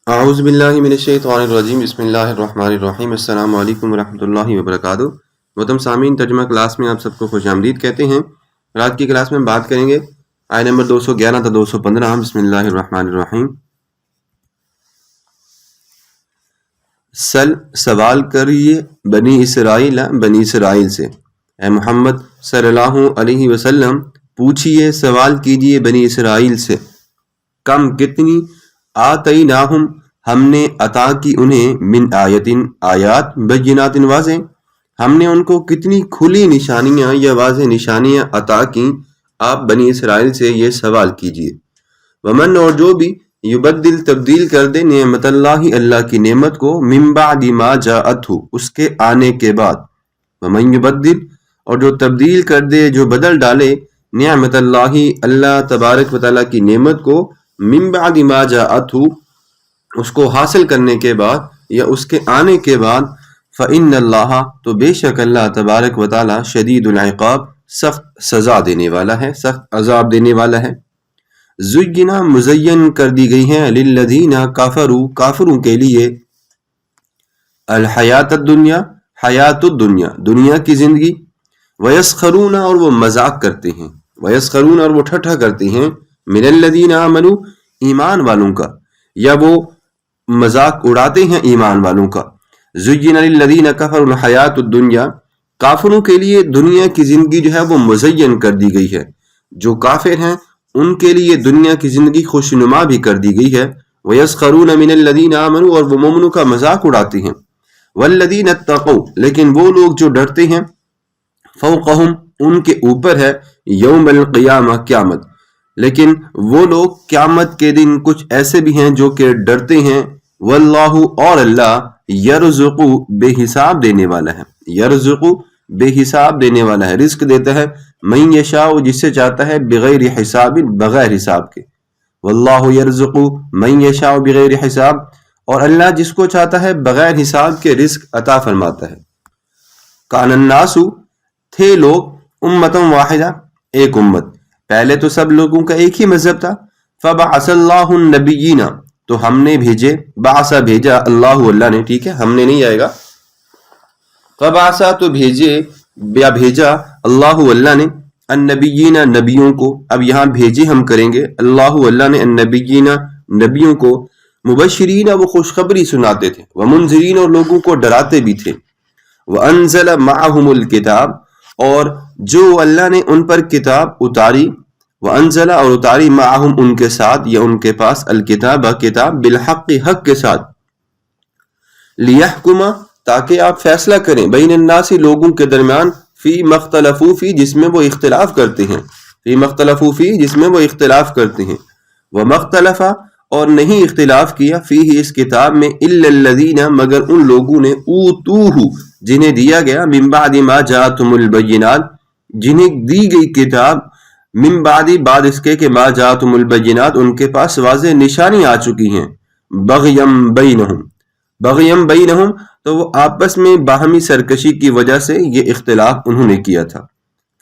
اعوذ باللہ من الشیطان الرجیم بسم اللہ الرحمن الرحیم السلام علیکم ورحمۃ اللہ وبرکاتہ۔ محترم سامعین، ترجمہ کلاس میں آپ سب کو خوش آمدید کہتے ہیں۔ رات کی کلاس میں ہم بات کریں گے آیت نمبر 211 تا 215۔ بسم اللہ الرحمن الرحیم۔ سوال کریے بنی اسرائیل سے، اے محمد صلی اللہ علیہ وسلم پوچھئے، سوال کیجئے بنی اسرائیل سے، کم کتنی آتیناہم ہم نے عطا کی انہیں، من آیات بینات واضح، ہم نے ان کو کتنی کھلی نشانیاں یا واضح نشانیاں عطا کی۔ آپ بنی اسرائیل سے یہ سوال کیجئے، ومن اور جو بھی یبدل تبدیل کر دے نعمت اللہ کی نعمت کو، من بعد ما جاءتہ اس کے آنے کے بعد، ومن یبدل اور جو تبدیل کر دے، جو بدل ڈالے، نعمت اللہ تبارک و تعالیٰ کی نعمت کو، من بعد ما جاءتہ اس کو حاصل کرنے کے بعد یا اس کے آنے کے بعد، فإن اللہ تو بے شک اللہ تبارک و تعالیٰ شدید العقاب سخت سزا دینے والا ہے، سخت عذاب دینے والا ہے۔ زینا مزین کر دی گئی ہیں، للذین کفروا کافروں کے لیے، الحیات الدنیا حیات الدنیا دنیا کی زندگی، ویسخرون اور وہ مذاق کرتے ہیں، ویسخرون اور وہ ٹھٹھا کرتے ہیں، من الذین آمنوا ایمان والوں کا، یا وہ مذاق اڑاتے ہیں ایمان والوں کا۔ زین للذین کفروا الحیات الدنیا کافروں کے لیے دنیا کی زندگی جو ہے وہ مزین کر دی گئی ہے، جو کافر ہیں ان کے لیے دنیا کی زندگی خوشنما بھی کر دی گئی ہے۔ وَيَسْخَرُونَ مِنَ الَّذِينَ آمَنُوا اور وہ مومنوں کا مذاق اڑاتے ہیں۔ وَالَّذِينَ اتَّقَوْا لیکن وہ لوگ جو ڈرتے ہیں، فوقہم ان کے اوپر ہے، یوم القیامہ قیامت، لیکن وہ لوگ قیامت کے دن کچھ ایسے بھی ہیں جو کہ ڈرتے ہیں۔ واللہ اور اللہ یرزق بے حساب دینے والا ہے، یرزق بے حساب دینے والا ہے، رزق دیتا ہے، من یشاء جس سے چاہتا ہے، بغیر حساب بغیر حساب کے، واللہ یرزق من یشاء بغیر حساب اور اللہ جس کو چاہتا ہے بغیر حساب کے رزق عطا فرماتا ہے۔ کان الناس تھے لوگ امتم واحدہ ایک امت، پہلے تو سب لوگوں کا ایک ہی مذہب تھا، فبعث اللہ النبیین تو ہم نے بھیجے، بعث بھیجا، اللہ نے، ٹھیک ہے، ہم نے نہیں آئے گا، فبعث تو بھیجے یا بھیجا اللہ نے، النبیین نبیوں کو، اب یہاں بھیجے ہم کریں گے، اللہ نے النبیین نبیوں کو، مبشرین وہ خوشخبری سناتے تھے، ومنذرین اور لوگوں کو ڈراتے بھی تھے، وانزل معہم الکتاب اور جو اللہ نے ان پر کتاب اتاری، وانزل اور اتاری، معہم ان کے ساتھ یا ان کے پاس، الکتاب کتاب، بالحق حق کے ساتھ، لیحکم تاکہ آپ فیصلہ کریں، بین الناس لوگوں کے درمیان، فی مختلفو فی جس میں وہ اختلاف کرتے ہیں، فی مختلفو فی جس میں وہ اختلاف کرتے ہیں، ومختلف اور نہیں اختلاف کیا، فی اس کتاب میں، الا الذین مگر ان لوگوں نے، اوتوہ جنہیں دیا گیا، من بعد ما جاءتهم البینات جنہیں دی گئی کتاب، من بعد بعد اس کے کہ ما جاءتهم البینات ان کے پاس واضح نشانی آ چکی ہیں، بغیم بینہم، بغیم بینہم تو وہ آپس میں باہمی سرکشی کی وجہ سے یہ اختلاف انہوں نے کیا تھا۔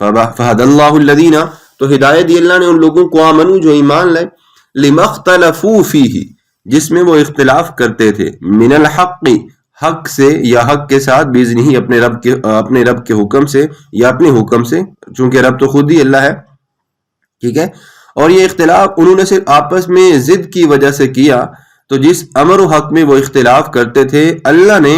فہد اللہ الذین تو ہدایت دی اللہ نے ان لوگوں کو، آمنو جو ایمان لائے، لما اختلفوا فیہ جس میں وہ اختلاف کرتے تھے، من الحق حق سے یا حق کے ساتھ، باذنہ اپنے رب کے حکم سے یا اپنے حکم سے، چونکہ رب تو خود ہی اللہ ہے، ٹھیک ہے، اور یہ اختلاف انہوں نے صرف آپس میں ضد کی وجہ سے کیا، تو جس امر و حق میں وہ اختلاف کرتے تھے اللہ نے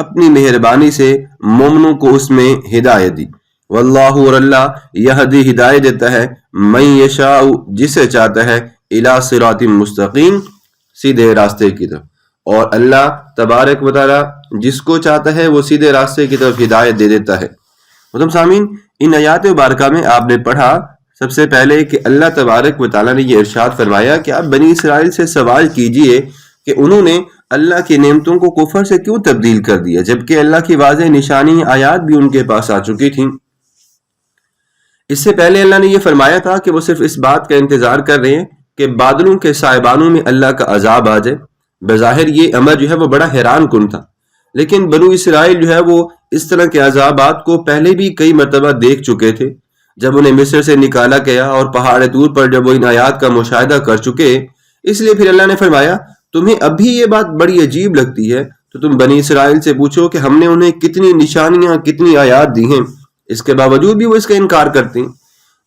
اپنی مہربانی سے مومنوں کو اس میں ہدایت دی۔ واللہ اور اللہ یہدی ہدایت دیتا ہے، من یشاء جسے چاہتا ہے، الی صراط مستقیم سیدھے راستے کی طرف، اور اللہ تبارک و تعالی جس کو چاہتا ہے وہ سیدھے راستے کی طرف ہدایت دے دیتا ہے۔ محترم سامعین، ان آیات مبارکہ میں آپ نے پڑھا سب سے پہلے کہ اللہ تبارک و تعالیٰ نے یہ ارشاد فرمایا کہ آپ بنی اسرائیل سے سوال کیجئے کہ انہوں نے اللہ کی نعمتوں کو کفر سے کیوں تبدیل کر دیا، جبکہ اللہ کی واضح نشانی آیات بھی ان کے پاس آ چکی تھیں۔ اس سے پہلے اللہ نے یہ فرمایا تھا کہ وہ صرف اس بات کا انتظار کر رہے ہیں کہ بادلوں کے سائبانوں میں اللہ کا عذاب آ جائے۔ بظاہر یہ امر جو ہے وہ بڑا حیران کن تھا، لیکن بنو اسرائیل جو ہے وہ اس طرح کے عذابات کو پہلے بھی کئی مرتبہ دیکھ چکے تھے، جب انہیں مصر سے نکالا گیا اور پہاڑ طور پر جب وہ ان آیات کا مشاہدہ کر چکے، اس لیے پھر اللہ نے فرمایا تمہیں ابھی یہ بات بڑی عجیب لگتی ہے تو تم بنی اسرائیل سے پوچھو کہ ہم نے انہیں کتنی نشانیاں کتنی آیات دی ہیں، اس کے باوجود بھی وہ اس کا انکار کرتے ہیں۔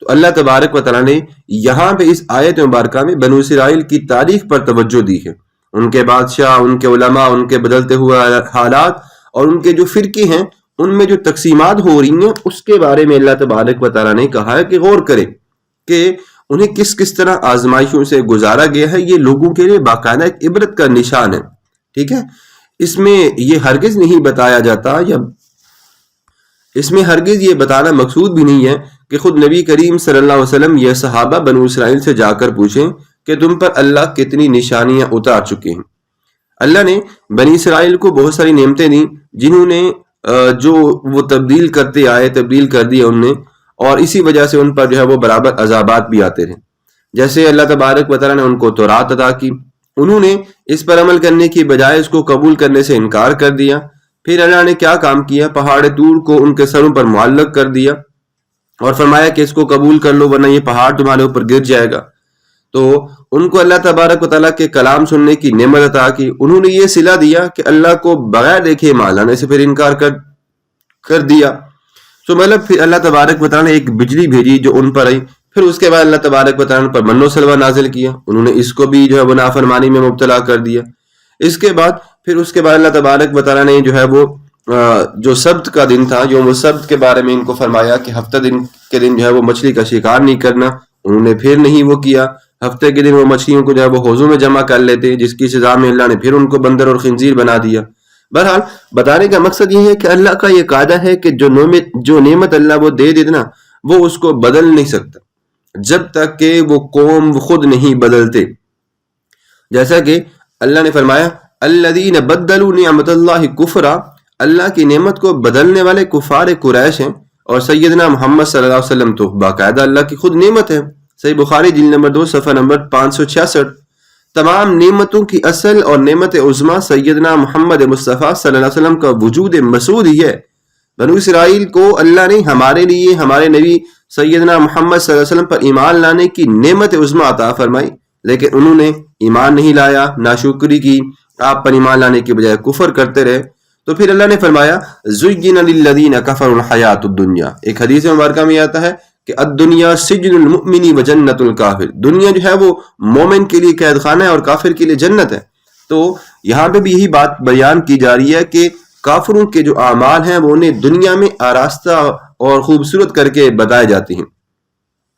تو اللہ تبارک و تعالیٰ نے یہاں پہ اس آیت مبارکہ میں بنو اسرائیل کی تاریخ پر توجہ دی ہے، ان کے بادشاہ، ان کے علماء، ان کے بدلتے ہوئے حالات اور ان کے جو فرقے ہیں ان میں جو تقسیمات ہو رہی ہیں اس کے بارے میں اللہ تبارک و تعالیٰ نے کہا ہے کہ غور کریں کہ انہیں کس کس طرح آزمائشوں سے گزارا گیا ہے۔ یہ لوگوں کے لیے باقاعدہ ایک عبرت کا نشان ہے، ٹھیک ہے۔ اس میں یہ ہرگز نہیں بتایا جاتا، یا اس میں ہرگز یہ بتانا مقصود بھی نہیں ہے کہ خود نبی کریم صلی اللہ علیہ وسلم یہ صحابہ بنو اسرائیل سے جا کر پوچھیں کہ تم پر اللہ کتنی نشانیاں اتار چکے ہیں۔ اللہ نے بنی اسرائیل کو بہت ساری نعمتیں دیں جنہوں نے جو وہ تبدیل کرتے آئے، تبدیل کر دیا ان نے، اور اسی وجہ سے ان پر جو ہے وہ برابر عذابات بھی آتے رہے۔ جیسے اللہ تبارک و تعالیٰ نے ان کو تورات عطا کی، انہوں نے اس پر عمل کرنے کی بجائے اس کو قبول کرنے سے انکار کر دیا۔ پھر اللہ نے کیا کام کیا؟ پہاڑ طور کو ان کے سروں پر معلق کر دیا اور فرمایا کہ اس کو قبول کر لو ورنہ یہ پہاڑ تمہارے اوپر گر جائے گا۔ تو ان کو اللہ تبارک و تعالیٰ کے کلام سننے کی نعمت عطا کی، انہوں نے یہ صلہ دیا کہ اللہ کو بغیر دیکھے مان لانے سے پھر انکار کر دیا۔ تو مطلب پھر اللہ تبارک و تعالیٰ نے ایک بجلی بھیجی جو ان پر آئی، پھر اس کے بعد اللہ تبارک و تعالیٰ نے پر من و سلوہ نازل کیا، انہوں نے اس کو بھی جو ہے وہ نافرمانی میں مبتلا کر دیا۔ اس کے بعد اللہ تبارک و تعالیٰ نے جو ہے وہ جو سبت کا دن تھا، یوم السبت کے بارے میں ان کو فرمایا کہ ہفتہ دن کے دن جو ہے وہ مچھلی کا شکار نہیں کرنا، انہوں نے پھر نہیں وہ کیا۔ ہفتے کے دن وہ مچھلیوں کو جو ہے وہ حوضوں میں جمع کر لیتے، جس کی سزا میں اللہ نے پھر ان کو بندر اور خنزیر بنا دیا۔ بہرحال بتانے کا مقصد یہ ہے کہ اللہ کا یہ قاعدہ ہے کہ جو نعمت اللہ وہ دے دینا وہ اس کو بدل نہیں سکتا جب تک کہ وہ قوم خود نہیں بدلتے۔ جیسا کہ اللہ نے فرمایا الذین بدلوا نعمت اللہ کفرا، اللہ کی نعمت کو بدلنے والے کفار قریش ہیں، اور سیدنا محمد صلی اللہ علیہ وسلم تو باقاعدہ اللہ کی خود نعمت ہے۔ صحیح بخاری جلد نمبر 2 صفحہ نمبر 566۔ تمام نعمتوں کی اصل اور نعمت عظمیٰ سیدنا محمد مصطفیٰ صلی اللہ علیہ وسلم کا وجود مسعود ہی ہے۔ بنو اسرائیل کو اللہ نے ہمارے لیے ہمارے نبی سیدنا محمد صلی اللہ علیہ وسلم پر ایمان لانے کی نعمت عظمیٰ عطا فرمائی، لیکن انہوں نے ایمان نہیں لایا، ناشکری کی، آپ پر ایمان لانے کے بجائے کفر کرتے رہے۔ تو پھر اللہ نے فرمایا زُيِّنَ لِلَّذِينَ كَفَرُوا الْحَيَاةُ الدُّنْيَا، ایک حدیث مبارکہ میں آتا ہے کہ الدنیا سجن المؤمن وجنت الکافر، دنیا جو ہے وہ مومن کے لیے قید خانہ ہے اور کافر کے لیے جنت ہے۔ تو یہاں پہ بھی یہی بات بیان کی جا رہی ہے کہ کافروں کے جو اعمال ہیں وہ انہیں دنیا میں آراستہ اور خوبصورت کر کے بتائے جاتے ہیں۔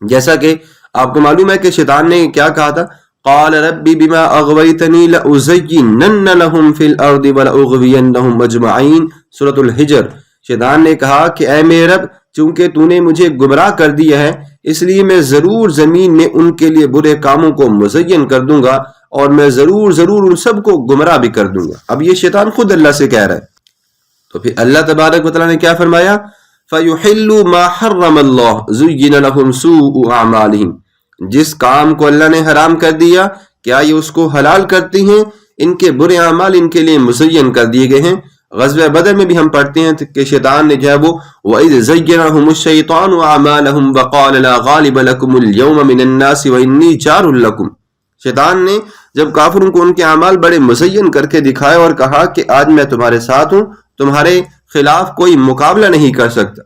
جیسا کہ آپ کو معلوم ہے کہ شیطان نے کیا کہا تھا، قال رب بما اغویتنی لأزینن لهم فی الارض ولأغوینہم اجمعین، سورۃ الحجر۔ شیطان نے کہا کہ اے میرے رب، چونکہ تو نے مجھے گمراہ کر دیا ہے اس لیے میں ضرور زمین میں ان کے لیے برے کاموں کو مزین کر دوں گا، اور میں ضرور ان سب کو گمراہ بھی کر دوں گا۔ اب یہ شیطان خود اللہ سے کہہ رہا ہے۔ تو پھر اللہ تبارک و تعالیٰ نے کیا فرمایا، فَيُحِلُّ مَا حَرَّمَ اللَّهُ زُيِّنَ لَهُمْ سُوءُ أَعْمَالِهِمْ، جس کام کو اللہ نے حرام کر دیا کیا یہ اس کو حلال کرتے ہیں؟ ان کے برے اعمال ان کے لیے مزین کر دیے گئے ہیں۔ غزوہ بدر میں بھی ہم پڑھتے ہیں کہ شیطان نے جو ہے وہ وَإِذْ زَيَّنَهُمُ الشَّيْطَانُ أَعْمَالَهُمْ وَقَالَ لَا غَالِبَ لَكُمُ الْيَوْمَ مِنَ النَّاسِ وَإِنِّي جَارٌ لَكُمْ، شیطان نے جب کافروں کو ان کے اعمال بڑے مزین کر کے دکھائے اور کہا کہ آج میں تمہارے ساتھ ہوں، تمہارے خلاف کوئی مقابلہ نہیں کر سکتا۔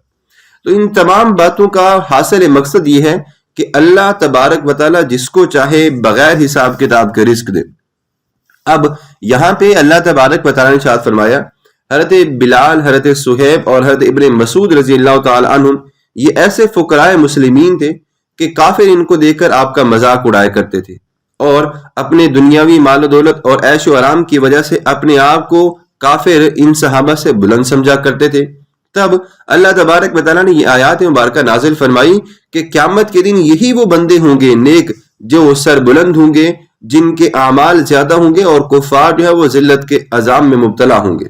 تو ان تمام باتوں کا حاصل مقصد یہ ہے کہ اللہ تبارک و تعالیٰ جس کو چاہے بغیر حساب کتاب کے رزق دے۔ اب یہاں پہ اللہ تبارک و تعالیٰ نے ارشاد فرمایا، حضرت بلال، حضرت صہیب اور حضرت ابن مسعود رضی اللہ تعالی عنہ یہ ایسے فقراء مسلمین تھے کہ کافر ان کو دیکھ کر آپ کا مذاق اڑایا کرتے تھے، اور اپنے دنیاوی مال و دولت اور عیش و آرام کی وجہ سے اپنے آپ کو کافر ان صحابہ سے بلند سمجھا کرتے تھے۔ تب اللہ تبارک و تعالیٰ نے یہ آیات مبارکہ نازل فرمائی کہ قیامت کے دن یہی وہ بندے ہوں گے نیک جو سر بلند ہوں گے، جن کے اعمال زیادہ ہوں گے، اور کفار جو ہے وہ ذلت کے عذاب میں مبتلا ہوں گے۔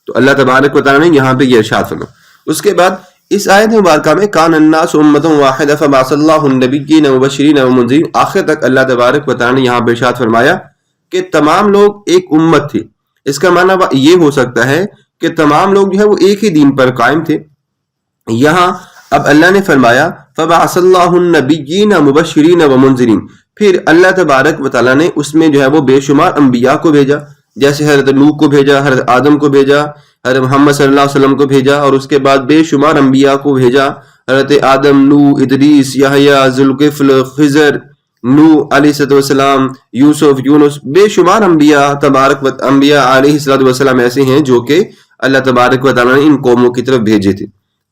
تو اللہ تبارک و تعالیٰ نے یہاں پہ یہ ارشاد فرمایا۔ اس کے بعد اس آیت مبارکہ میں کان الناس امۃ واحدۃ فبعث اللہ النبیین مبشرین ومنذرین، آخر تک اللہ تبارک و تعالیٰ نے یہاں پہ ارشاد فرمایا کہ تمام لوگ ایک امت تھی۔ اس کا معنی یہ ہو سکتا ہے کہ تمام لوگ جو ہے وہ ایک ہی دین پر قائم تھے۔ یہاں اب اللہ نے فرمایا فبعث اللہ النبیین مبشرین ومنذرین، پھر اللہ تبارک و تعالیٰ نے اس میں جو ہے وہ بے شمار انبیاء کو بھیجا، جیسے حضرت نوح کو بھیجا، حضرت آدم کو بھیجا، حضرت محمد صلی اللہ علیہ وسلم کو بھیجا، اور اس کے بعد بے شمار انبیاء کو بھیجا، حضرت آدم، نوح، ادریس، یحییٰ، ذوالکفل، خضر، نوح علیہ السلام، یوسف، یونس، بے شمار انبیاء انبیاء علیہ السلام ایسے ہیں جو کہ اللہ تبارک و تعالیٰ نے ان قوموں کی طرف بھیجے تھے۔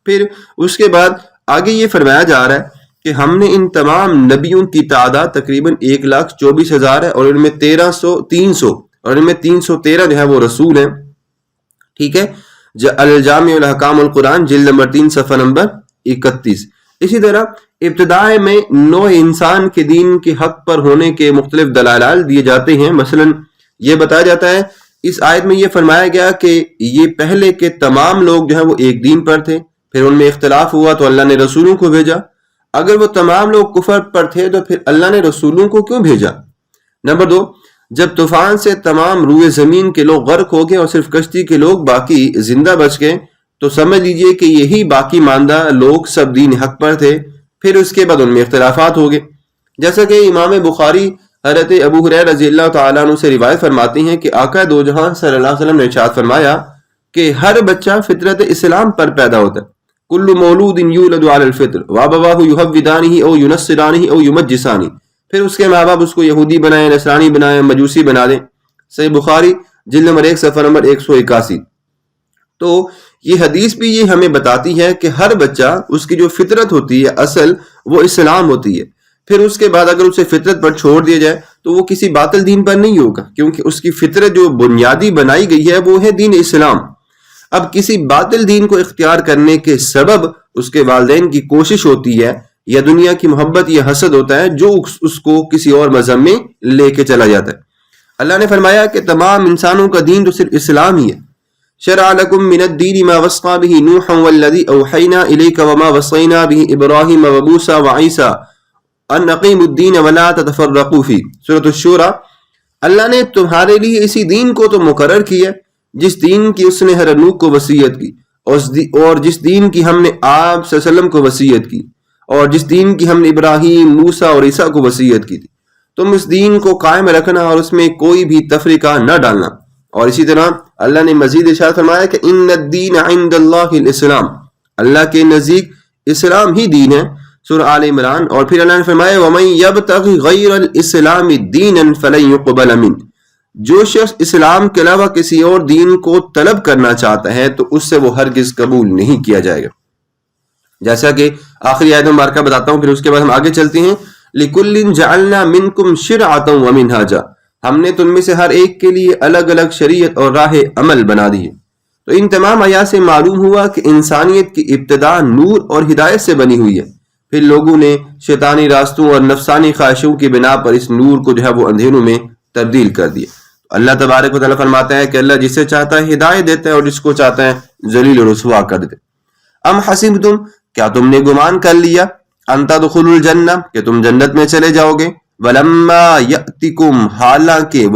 پھر اس کے بعد آگے یہ فرمایا جا رہا ہے کہ ہم نے ان تمام نبیوں کی تعداد تقریباً 1,24,000 ہے، اور ان میں 313 جو ہے وہ رسول ہیں، ٹھیک ہے۔ الجامع الاحکام القرآن جلد نمبر 3 صفحہ نمبر 31۔ اسی طرح ابتداء میں نوع انسان کے دین کے حق پر ہونے کے مختلف دلائل دیے جاتے ہیں۔ مثلا یہ بتایا جاتا ہے، اس آیت میں یہ فرمایا گیا کہ یہ پہلے کے تمام لوگ جو ہیں وہ ایک دین پر تھے، پھر ان میں اختلاف ہوا تو اللہ نے رسولوں کو بھیجا۔ اگر وہ تمام لوگ کفر پر تھے تو پھر اللہ نے رسولوں کو کیوں بھیجا؟ نمبر 2، جب طوفان سے تمام روئے زمین کے لوگ غرق ہو گئے اور صرف کشتی کے لوگ باقی زندہ بچ گئے، تو سمجھ لیجئے کہ یہی باقی ماندہ لوگ سب دین حق پر تھے، پھر اس کے بعد ان میں اختلافات ہو گئے۔ جیسا کہ امام بخاری حضرت ابو ہریرہ رضی اللہ تعالیٰ عنہ سے روایت فرماتے ہیں کہ آقا دو جہاں صلی اللہ علیہ وسلم نے ارشاد فرمایا کہ ہر بچہ فطرت اسلام پر پیدا ہوتا ہے، کل مولود یولد علی الفطر وابواہ یہودانہ او ینصرانہ او یمجسانہ، پھر اس کے ماں باپ اس کو یہودی بنائیں، نصرانی بنائیں، مجوسی بنا دیں۔ صحیح بخاری جلد نمبر 1 صفحہ نمبر 181۔ تو یہ حدیث بھی یہ ہمیں بتاتی ہے کہ ہر بچہ اس کی جو فطرت ہوتی ہے اصل وہ اسلام ہوتی ہے، پھر اس کے بعد اگر اسے فطرت پر چھوڑ دیا جائے تو وہ کسی باطل دین پر نہیں ہوگا، کیونکہ اس کی فطرت جو بنیادی بنائی گئی ہے وہ ہے دین اسلام۔ اب کسی باطل دین کو اختیار کرنے کے سبب اس کے والدین کی کوشش ہوتی ہے، یا دنیا کی محبت یا حسد ہوتا ہے جو اس کو کسی اور مذہب میں لے کے چلا جاتا ہے۔ اللہ نے فرمایا کہ تمام انسانوں کا دین تو صرف اسلام ہی ہے۔ شرع لکم من الدین ما وصى به نوحا والذی اوحینا الیک وما وصینا به ابراہیم وموسیٰ وعیسیٰ ان اقیموا الدین ولا تتفرقوا فیہ۔ سورۃ الشورى۔ اللہ نے تمہارے لیے اسی دین کو تو مقرر کیا جس دین کی اس نے حضرت نوح کو وصیت کی، اور جس دین کی ہم نے آپ صلی اللہ علیہ وسلم کو وصیت کی، اور جس دین کی ہم نے ابراہیم، موسیٰ اور عیسیٰ کو وصیت کی تھی۔ تم اس دین کو قائم رکھنا اور اس میں کوئی بھی تفریقہ نہ ڈالنا۔ اور اسی طرح اللہ نے مزید ارشاد فرمایا کہ ان الدین عند اللہ الاسلام، اللہ کے نزدیک اسلام ہی دین ہے۔ سورہ آل عمران۔ اور پھر اللہ نے فرمایا ومن یبتغ غیر الاسلام دینا فلن يقبل منہ، جو شخص اسلام کے علاوہ کسی اور دین کو طلب کرنا چاہتا ہے تو اس سے وہ ہرگز قبول نہیں کیا جائے گا۔ جیسا کہ آخری آیت مبارکہ بتاتا ہوں، پھر اس کے بعد ہم آگے چلتے ہیں۔ لِكُلٍّ جَعَلْنَا مِنْكُمْ شِرْعَةً وَمِنْهَاجًا، ہم نے تم میں سے ہر ایک کے لیے الگ الگ شریعت اور راہ عمل بنا دی ہے۔ تو ان تمام آیات سے معلوم ہوا کہ انسانیت کی ابتدا نور اور ہدایت سے بنی ہوئی ہے، پھر لوگوں نے شیطانی راستوں اور نفسانی خواہشوں کی بنا پر اس نور کو جو ہے وہ اندھیروں میں تبدیل کر دیا۔ اللہ تبارک و تعالیٰ فرماتا ہے کہ اللہ جسے چاہتا ہے ہدایت دیتا ہے اور جس کو چاہتا ہے ذلیل و رسوا کر دیتا ہے۔ ام حسبتم، کیا تم نے گمان کر لیا، ان تدخلوا الجنہ، کہ تم جنت میں چلے جاؤ گے، ولما یأتکم، حالانکہ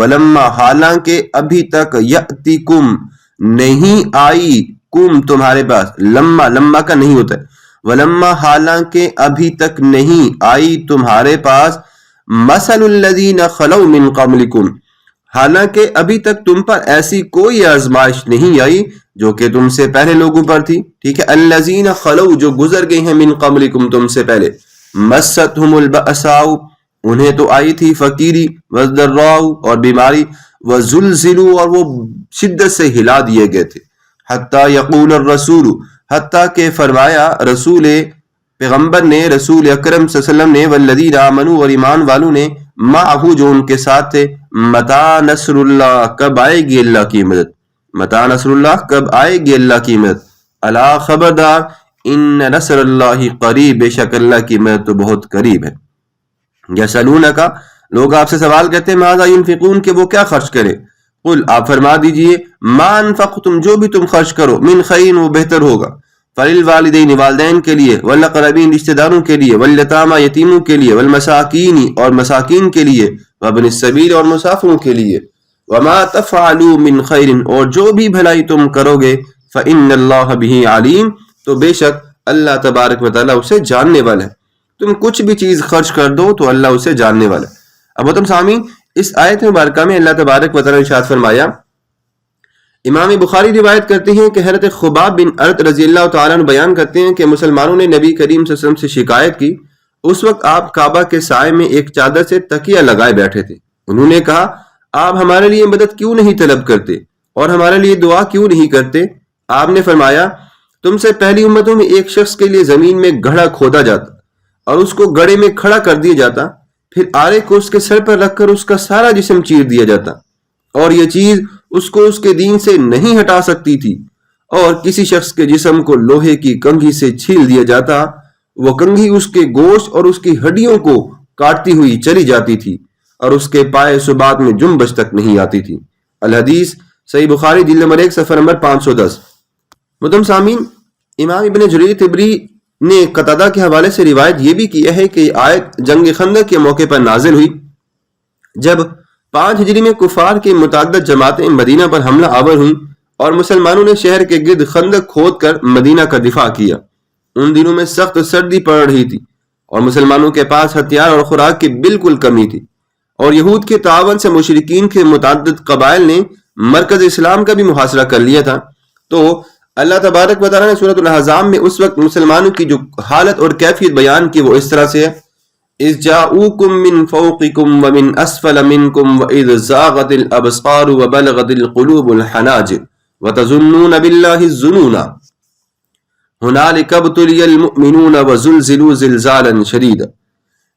ابھی تک یأتکم نہیں آئی، کم تمہارے پاس، لما کا نہیں ہوتا ہے، ولما حالانکہ ابھی تک نہیں آئی تمہارے پاس، مثل الذین خلو من قبلکم، حالانکہ ابھی تک تم پر ایسی کوئی آزمائش نہیں آئی جو کہ تم سے پہلے لوگوں پر تھی، ٹھیک ہے، الذین خلو، جو گزر گئے ہیں، من قبلکم، تم سے پہلے، مستہم البأساء، انہیں تو آئی تھی فقیری، والضراء، اور بیماری، وزلزلوا، اور وہ شدت سے ہلا دیے گئے تھے، حتی یقول الرسول، حتیٰ کہ فرمایا رسول پیغمبر نے، رسول اکرم صلی اللہ علیہ وسلم نے، والذین آمنوا، اور ایمان والوں نے، معہو، جو ان کے ساتھ تھے، متی نصر اللہ، کب آئے گی اللہ کی مدد، متی نصر اللہ، کب آئے گی اللہ کی مدد، الا، خبردار، ان نصر اللہ قریب، بے شک اللہ کی مدد تو بہت قریب ہے۔ یسألونک، لوگ آپ سے سوال کرتے ہیں، ماذا ينفقون، کہ وہ کیا خرچ کریں، قل، آپ فرما دیجئے، ما انفقتم، جو بھی تم خرچ کرو، من خیر، وہ بہتر ہوگا، فللوالدین، والدین کے لیے، والاقربین، رشتہ داروں کے لیے، والیتامی، یتیموں کے لیے، والمساکین، اور مساکین کے لیے، وابن السبیل، اور مسافروں کے لیے، وما تفعلوا من خیر، اور جو بھی بھلائی تم کرو گے، فإن اللہ بہ علیم، تو بے شک اللہ تبارک و تعالیٰ اسے جاننے والا ہے۔ تم کچھ بھی چیز خرچ کر دو تو اللہ اسے جاننے والا ہے۔ اب محترم سامعین، اس آیت مبارکہ میں اللہ تبارک و تعالی نے ارشاد فرمایا، امام بخاری روایت کرتے ہیں کہ حضرت خباب بن ارت رضی اللہ تعالیٰ عنہ بیان کرتے ہیں کہ مسلمانوں نے نبی کریم صلی اللہ علیہ وسلم سے شکایت کی۔ اس وقت آپ کعبہ کے سائے میں ایک چادر سے تکیہ لگائے بیٹھے تھے۔ انہوں نے کہا، آپ ہمارے لیے مدد کیوں نہیں طلب کرتے اور ہمارے لیے دعا کیوں نہیں کرتے؟ آپ نے فرمایا، تم سے پہلی امتوں میں ایک شخص کے لیے زمین میں گڑھا کھودا جاتا اور اس کو گڑھے میں کھڑا کر دیا جاتا، پھر آرے کو اس کے سر پر رکھ کر اس کا سارا جسم چیر دیا جاتا، اور یہ چیز اس کو اس کے دین سے نہیں ہٹا سکتی تھی، اور کسی شخص کے جسم کو لوہے کی کنگھی سے چھیل دیا جاتا، وہ کنگھی اس کے گوشت اور اس کی ہڈیوں کو کاٹتی ہوئی چلی جاتی تھی، اور اس کے پائے سبات میں جنبش تک نہیں آتی تھی۔ الحدیث صحیح بخاری جلد نمبر 1 صفحہ نمبر 510۔ محترم سامعین، امام ابن جریر طبری نے قتادہ کے حوالے سے روایت یہ بھی کیا ہے کہ یہ آیت جنگ خندق کے موقع پر نازل ہوئی، جب 5 ہجری میں کفار کی متعدد جماعتیں مدینہ پر حملہ آور ہوئیں اور مسلمانوں نے شہر کے گرد خندق کھود کر مدینہ کا دفاع کیا۔ ان دنوں میں سخت سردی پڑ رہی تھی اور مسلمانوں کے پاس ہتھیار اور خوراک کی بالکل کمی تھی، اور یہود کے تعاون سے مشرکین کے متعدد قبائل نے مرکز اسلام کا بھی محاصرہ کر لیا تھا۔ تو اللہ تبارک و تعالیٰ نے سورۃ الاحزاب میں اس وقت مسلمانوں کی جو حالت اور کیفیت بیان کی وہ اس طرح سے ہے، اذ جاءوکم من فوقکم ومن اسفل منکم واذ زاغت الابصار وبلغت القلوب الحناجر وتظنون باللہ الظنون ہنالک ابتلی المؤمنون وزلزلوا زلزالا شدیدا۔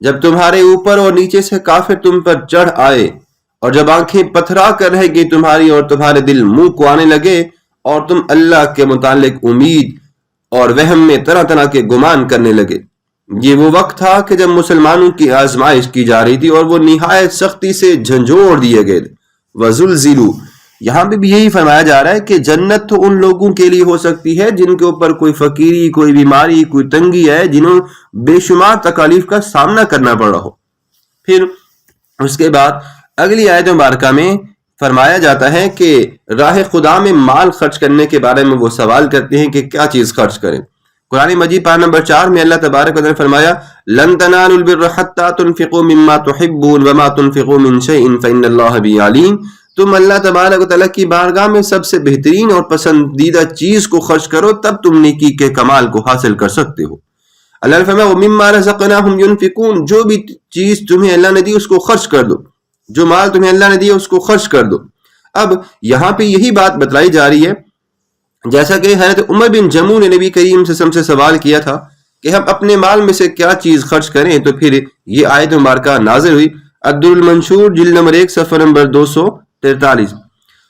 جب تمہارے اوپر اور نیچے سے کافر تم پر چڑھ آئے اور جب آنکھیں پتھرا کر رہ گئی تمہاری اور تمہارے دل منہ کو آنے لگے اور تم اللہ کے متعلق امید اور وہم میں طرح طرح کے گمان کرنے لگے، یہ وہ وقت تھا کہ جب مسلمانوں کی آزمائش کی جا رہی تھی اور وہ نہایت سختی سے جھنجھوڑ دیے گئے۔ وزلزلوا، یہاں پہ بھی یہی فرمایا جا رہا ہے کہ جنت تو ان لوگوں کے لیے ہو سکتی ہے جن کے اوپر کوئی فقیری، کوئی بیماری، کوئی تنگی ہے، جنہوں بے شمار تکالیف کا سامنا کرنا پڑ رہا ہو۔ پھر اس کے بعد اگلی آیت مبارکہ میں فرمایا جاتا ہے کہ راہ خدا میں مال خرچ کرنے کے بارے میں وہ سوال کرتے ہیں کہ کیا چیز خرچ کریں۔ قرآن مجید پارہ نمبر 4 میں اللہ تبارک و تعالی نے فرمایا، لن تنالوا البر حتى تنفقوا مما تحبون وما تنفقوا من شيء فإن الله به عليم۔ تم اللہ تبارک و تعالی کی بارگاہ میں سب سے بہترین اور پسندیدہ چیز کو خرچ کرو، تب تم نیکی کے کمال کو حاصل کر سکتے ہو۔ اللہ نے فرمایا، وَمِمَّا رَزَقْنَاهُمْ يُنْفِقُونَ، جو بھی چیز تمہیں اللہ نے دی اس کو خرچ کر دو، جو مال تمہیں اللہ نے دیا اس کو خرچ کر دو۔ اب یہاں پہ یہی بات بتلائی جا رہی ہے جیسا کہ حضرت عمر بن جموع نے نبی کریم صلی اللہ علیہ وسلم سے سوال کیا تھا کہ ہم اپنے مال میں سے کیا چیز خرچ کریں، تو پھر یہ آیت مبارکہ نازل ہوئی، الدر المنشور جلد نمبر 1 صفحہ نمبر 243۔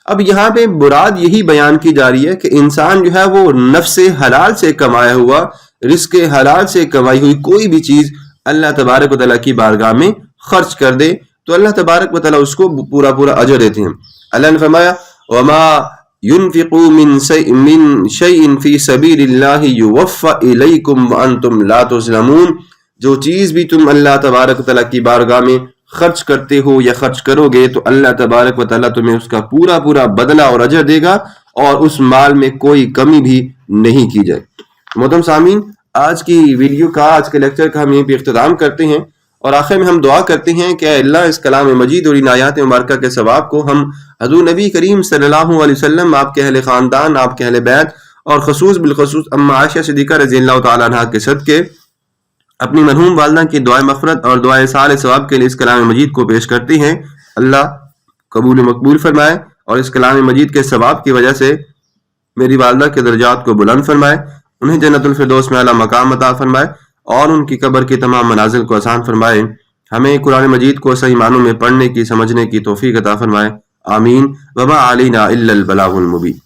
اب یہاں پہ مراد یہی بیان کی جا رہی ہے کہ انسان جو ہے وہ نفس حلال سے کمایا ہوا، رزق حلال سے کمائی ہوئی کوئی بھی چیز اللہ تبارک و تعالیٰ کی بارگاہ میں خرچ کر دے تو اللہ تبارک و تعالیٰ اس کو پورا پورا اجر دیتے ہیں۔ اللہ نے فرمایا، وما ينفقوا من شيء في سبيل الله يوفى اليكم وانتم لا تظلمون، جو چیز بھی تم اللہ تبارک و تعالیٰ کی بارگاہ میں خرچ کرتے ہو یا خرچ کرو گے تو اللہ تبارک و تعالیٰ تمہیں اس کا پورا پورا بدلہ اور اجر دے گا، اور اس مال میں کوئی کمی بھی نہیں کی جائے۔ محترم سامعین، آج کی ویڈیو کا، آج کے لیکچر کا ہم یہیں پہ اختتام کرتے ہیں، اور آخر میں ہم دعا کرتے ہیں کہ اے اللہ اس کلام مجید اور ان آیات مبارکہ کے ثواب کو ہم حضور نبی کریم صلی اللہ علیہ وسلم، آپ کے اہل خاندان، آپ کے اہل بیت، اور خصوص بالخصوص اما عائشہ صدیقہ رضی اللہ تعالیٰ عنہا کے صدقے اپنی مرحوم والدہ کی دعائے مغفرت اور دعائے سال ثواب کے لیے اس کلام مجید کو پیش کرتے ہیں۔ اللہ قبول مقبول فرمائے اور اس کلام مجید کے ثواب کی وجہ سے میری والدہ کے درجات کو بلند فرمائے، انہیں جنت الفردوس میں اعلیٰ مقام عطا فرمائے اور ان کی قبر کی تمام منازل کو آسان فرمائے۔ ہمیں قرآن مجید کو صحیح معنوں میں پڑھنے کی، سمجھنے کی توفیق عطا فرمائے، آمین۔ وما علینا الا البلاغ المبین۔